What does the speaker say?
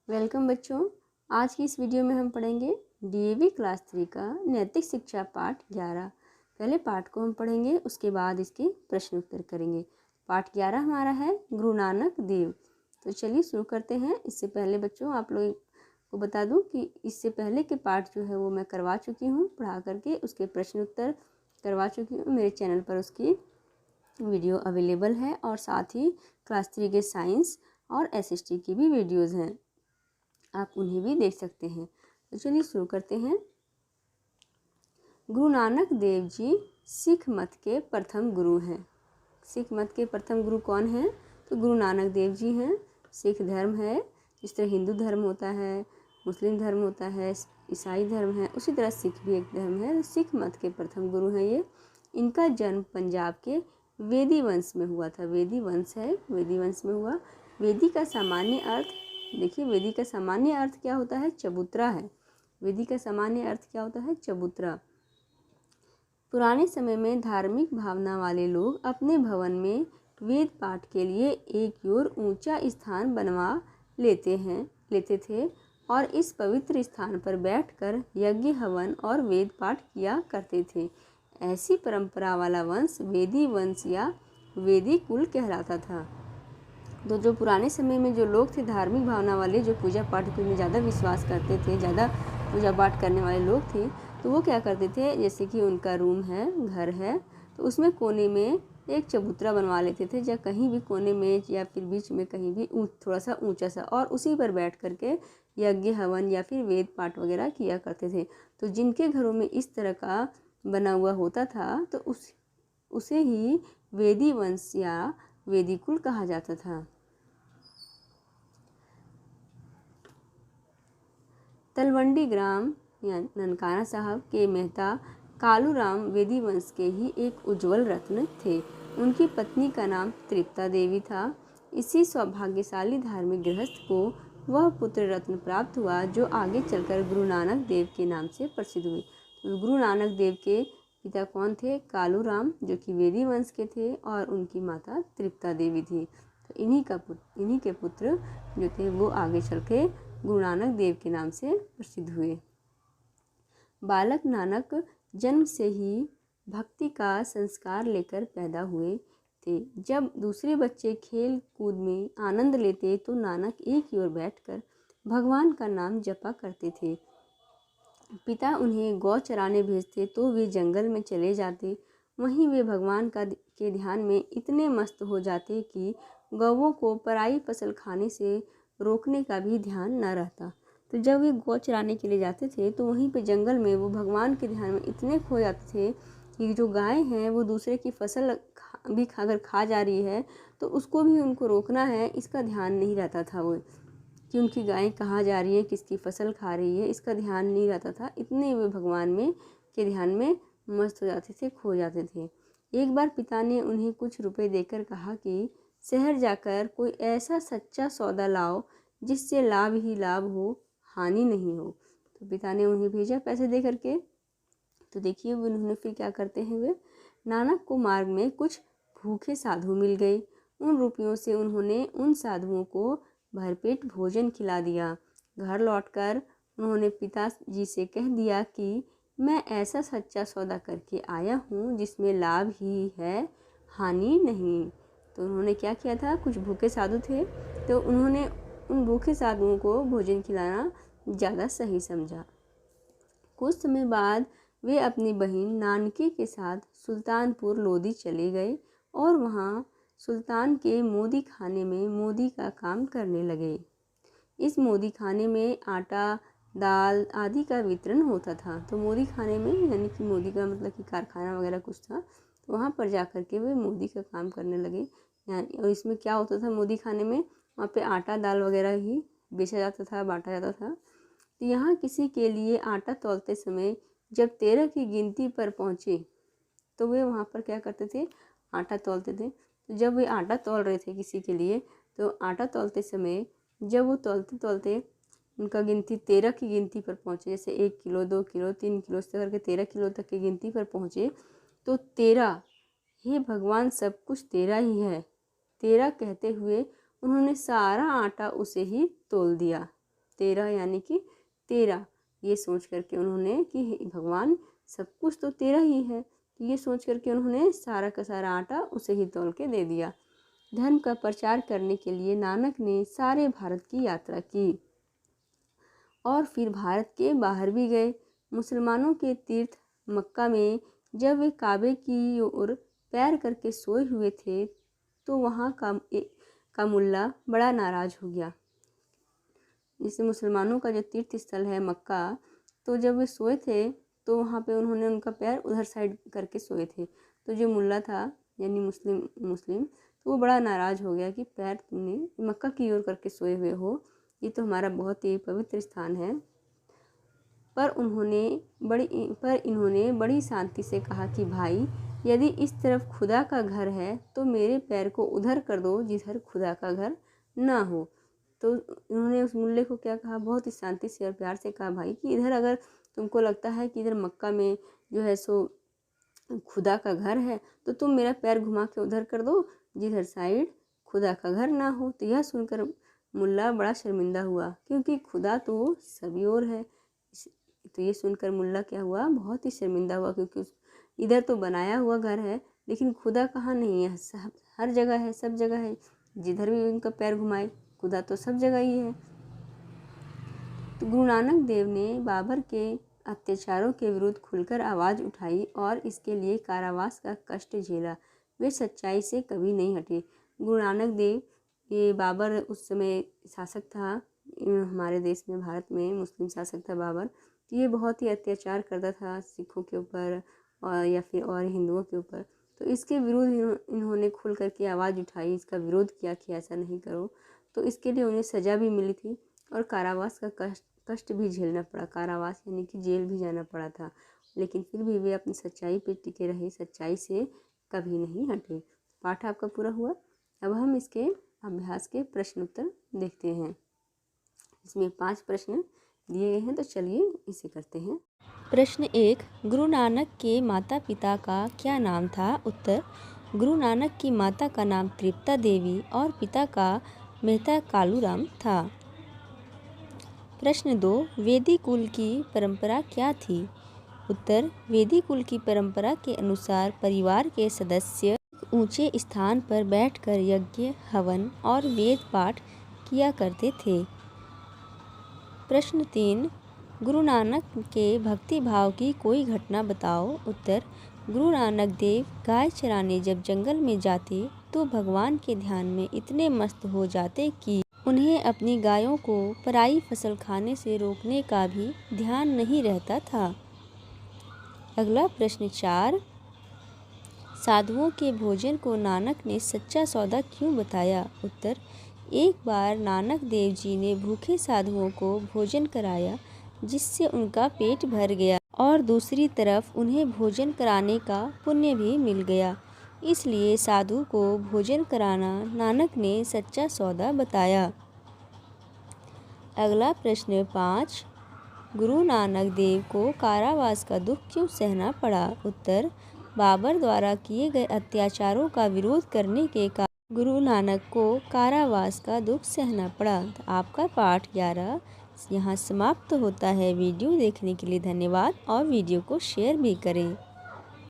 Welcome बच्चों। आज की इस वीडियो में हम पढ़ेंगे डीएवी क्लास 3 का नैतिक शिक्षा पाठ 11। पहले पाठ को हम पढ़ेंगे, उसके बाद इसके प्रश्न उत्तर करेंगे। पाठ 11 हमारा है गुरु नानक देव। तो चलिए शुरू करते हैं। इससे पहले बच्चों आप लोग को बता दूं कि इससे पहले के पाठ जो है वो मैं करवा चुकी हूँ, पढ़ा करके उसके प्रश्न उत्तर करवा चुकी हूँ। मेरे चैनल पर उसकी वीडियो अवेलेबल है और साथ ही क्लास 3 के साइंस और एसएसटी की भी वीडियोज़ हैं, आप उन्हें भी देख सकते हैं। तो चलिए शुरू करते हैं। गुरु नानक देव जी सिख मत के प्रथम गुरु हैं। सिख मत के प्रथम गुरु कौन हैं? तो गुरु नानक देव जी हैं। सिख धर्म है, जिस तरह हिंदू धर्म होता है, मुस्लिम धर्म होता है, ईसाई धर्म है, उसी तरह सिख भी एक धर्म है। सिख मत के प्रथम गुरु हैं ये। इनका जन्म पंजाब के वेदी वंश में हुआ था। वेदी वंश है, वेदी वंश में हुआ। वेदी का सामान्य अर्थ देखिए, वेदी का सामान्य अर्थ क्या होता है? चबूतरा है। वेदी का सामान्य अर्थ क्या होता है? चबूतरा। पुराने समय में धार्मिक भावना वाले लोग अपने भवन में वेद पाठ के लिए एक ओर ऊंचा स्थान बनवा लेते थे और इस पवित्र स्थान पर बैठकर यज्ञ हवन और वेद पाठ किया करते थे। ऐसी परंपरा वाला वंश वेदी वंश या वेदी कुल कहलाता था। तो जो पुराने समय में जो लोग थे धार्मिक भावना वाले, जो पूजा पाठ में ज़्यादा विश्वास करते थे, ज़्यादा पूजा पाठ करने वाले लोग थे, तो वो क्या करते थे, जैसे कि उनका रूम है, घर है, तो उसमें कोने में एक चबूतरा बनवा लेते थे, या कहीं भी कोने में या फिर बीच में कहीं भी थोड़ा सा ऊंचा सा, और उसी पर बैठ करके यज्ञ हवन या फिर वेद पाठ वगैरह किया करते थे। तो जिनके घरों में इस तरह का बना हुआ होता था तो उसे ही वेदी वंश या वेदी कुल कहा जाता था। तलवंडी ग्राम या ननकाना साहब के मेहता कालूराम वेदी वंश के ही एक उज्जवल रत्न थे। उनकी पत्नी का नाम तृप्ता देवी था। इसी सौभाग्यशाली धार्मिक गृहस्थ को वह पुत्र रत्न प्राप्त हुआ जो आगे चलकर गुरु नानक देव के नाम से प्रसिद्ध हुए। तो गुरु नानक देव के पिता कौन थे? कालूराम, जो कि वेदी वंश के थे, और उनकी माता तृप्ता देवी थी। तो इन्हीं के पुत्र जो थे वो आगे चल के गुरु नानक देव के नाम से प्रसिद्ध हुए। बालक नानक जन्म से ही भक्ति का संस्कार लेकर पैदा हुए थे। जब दूसरे बच्चे खेल कूद में आनंद लेते तो नानक एक ही ओर बैठकर भगवान का नाम जपा करते थे। पिता उन्हें गौ चराने भेजते तो वे जंगल में चले जाते। वहीं वे भगवान के ध्यान में इतने मस्त हो जाते कि गौवों को पराई फसल खाने से रोकने का भी ध्यान न रहता। तो जब वे गौ चराने के लिए जाते थे तो वहीं पे जंगल में वो भगवान के ध्यान में इतने खो जाते थे कि जो गाय हैं वो दूसरे की फसल भी अगर खा जा रही है तो उसको भी उनको रोकना है, इसका ध्यान नहीं रहता था वो, कि उनकी गाय कहाँ जा रही है, किसकी फसल खा रही है, इसका ध्यान नहीं रहता था। इतने वे भगवान में के ध्यान में मस्त हो जाते थे, खो जाते थे। एक बार पिता ने उन्हें कुछ रुपए देकर कहा कि शहर जाकर कोई ऐसा सच्चा सौदा लाओ जिससे लाभ ही लाभ हो, हानि नहीं हो। तो पिता ने उन्हें भेजा पैसे दे करके। तो देखिए उन्होंने फिर क्या करते हैं, वे नानक को मार्ग में कुछ भूखे साधु मिल गए। उन रुपयों से उन्होंने उन साधुओं को भरपेट भोजन खिला दिया। घर लौटकर उन्होंने पिताजी से कह दिया कि मैं ऐसा सच्चा सौदा करके आया हूँ जिसमें लाभ ही है, हानि नहीं। तो उन्होंने क्या किया था, कुछ भूखे साधु थे तो उन्होंने उन भूखे साधुओं को भोजन खिलाना ज़्यादा सही समझा। कुछ समय बाद वे अपनी बहन नानकी के साथ सुल्तानपुर लोधी चले गए और वहाँ सुल्तान के मोदी खाने में मोदी का काम करने लगे। इस मोदी खाने में आटा, दाल आदि का वितरण होता था। तो मोदी खाने में यानी कि मोदी का मतलब कि कारखाना वगैरह कुछ था, तो वहाँ पर जा कर के वे मोदी का काम करने लगे। यानी और इसमें क्या होता था, मोदी खाने में वहाँ पे आटा दाल वगैरह ही बेचा जाता था, बांटा जाता था। तो यहाँ किसी के लिए आटा तौलते समय जब 13 की गिनती पर पहुँचे तो वे वहाँ पर क्या करते थे, आटा तौलते थे। तो जब वे आटा तौल रहे थे किसी के लिए, तो आटा तौलते समय जब वो तौलते तौलते उनका गिनती 13 की गिनती पर पहुँचे, जैसे 1 किलो 2 किलो 3 किलो से करके 13 किलो तक की गिनती पर पहुँचे, तो 13 हे भगवान सब कुछ तेरा ही है, 13 कहते हुए उन्होंने सारा आटा उसे ही तोल दिया। 13 यानी कि 13, ये सोच करके उन्होंने कि भगवान सब कुछ तो 13 ही है, तो ये सोच करके उन्होंने सारा का सारा आटा उसे ही तौल के दे दिया। धर्म का प्रचार करने के लिए नानक ने सारे भारत की यात्रा की और फिर भारत के बाहर भी गए। मुसलमानों के तीर्थ मक्का में जब वे काबे की ओर पैर करके सोए हुए थे तो वहाँ का मुल्ला बड़ा नाराज़ हो गया। जैसे मुसलमानों का जो तीर्थ स्थल है मक्का, तो जब वे सोए थे तो वहाँ पे उन्होंने उनका पैर उधर साइड करके सोए थे, तो जो मुल्ला था यानी मुस्लिम तो वो बड़ा नाराज़ हो गया कि पैर तुमने मक्का की ओर करके सोए हुए हो, ये तो हमारा बहुत ही पवित्र स्थान है। पर इन्होंने बड़ी शांति से कहा कि भाई, यदि इस तरफ खुदा का घर है तो मेरे पैर को उधर कर दो जिधर खुदा का घर ना हो। तो इन्होंने उस मुल्ले को क्या कहा, बहुत ही शांति से और प्यार से कहा, भाई कि इधर अगर तुमको लगता है कि इधर मक्का में जो है सो खुदा का घर है तो तुम मेरा पैर घुमा के उधर कर दो जिधर साइड खुदा का घर ना हो। तो यह सुनकर मुल्ला बड़ा शर्मिंदा हुआ, क्योंकि खुदा तो सभी ओर है। तो ये सुनकर मुल्ला क्या हुआ, बहुत ही शर्मिंदा हुआ, क्योंकि इधर तो बनाया हुआ घर है लेकिन खुदा कहाँ नहीं है, हर जगह है, सब जगह है, जिधर भी उनका पैर घुमाए खुदा तो सब जगह ही है। तो गुरु नानक देव ने बाबर के अत्याचारों के विरुद्ध खुलकर आवाज़ उठाई और इसके लिए कारावास का कष्ट झेला। वे सच्चाई से कभी नहीं हटे। गुरु नानक देव, ये बाबर उस समय शासक था हमारे देश में, भारत में मुस्लिम शासक था बाबर। तो ये बहुत ही अत्याचार करता था सिखों के ऊपर और या फिर और हिंदुओं के ऊपर। तो इसके विरुद्ध इन्होंने खुल करके आवाज़ उठाई, इसका विरोध किया कि ऐसा नहीं करो। तो इसके लिए उन्हें सज़ा भी मिली थी और कारावास का कष्ट भी झेलना पड़ा। कारावास यानी कि जेल भी जाना पड़ा था, लेकिन फिर भी वे अपनी सच्चाई पे टिके रहे, सच्चाई से कभी नहीं हटे। पाठ आपका पूरा हुआ। अब हम इसके अभ्यास के प्रश्न उत्तर देखते हैं। इसमें 5 प्रश्न दिए गए हैं, तो चलिए इसे करते हैं। प्रश्न 1, गुरु नानक के माता पिता का क्या नाम था? उत्तर, गुरु नानक की माता का नाम तृप्ता देवी और पिता का मेहता कालूराम था। प्रश्न 2, वेदी कुल की परंपरा क्या थी? उत्तर, वेदी कुल की परंपरा के अनुसार परिवार के सदस्य ऊंचे स्थान पर बैठकर यज्ञ, हवन और वेद पाठ किया करते थे। प्रश्न 3, गुरु नानक के भक्ति भाव की कोई घटना बताओ। उत्तर, गुरु नानक देव गाय चराने जब जंगल में जाते तो भगवान के ध्यान में इतने मस्त हो जाते कि उन्हें अपनी गायों को पराई फसल खाने से रोकने का भी ध्यान नहीं रहता था। अगला प्रश्न 4, साधुओं के भोजन को नानक ने सच्चा सौदा क्यों बताया? उत्तर, एक बार नानक देव जी ने भूखे साधुओं को भोजन कराया जिससे उनका पेट भर गया और दूसरी तरफ उन्हें भोजन कराने का पुण्य भी मिल गया, इसलिए साधु को भोजन कराना नानक ने सच्चा सौदा बताया। अगला प्रश्न 5, गुरु नानक देव को कारावास का दुख क्यों सहना पड़ा? उत्तर, बाबर द्वारा किए गए अत्याचारों का विरोध करने के कारण गुरु नानक को कारावास का दुख सहना पड़ा। तो आपका पाठ 11 यहाँ समाप्त होता है। वीडियो देखने के लिए धन्यवाद और वीडियो को शेयर भी करें।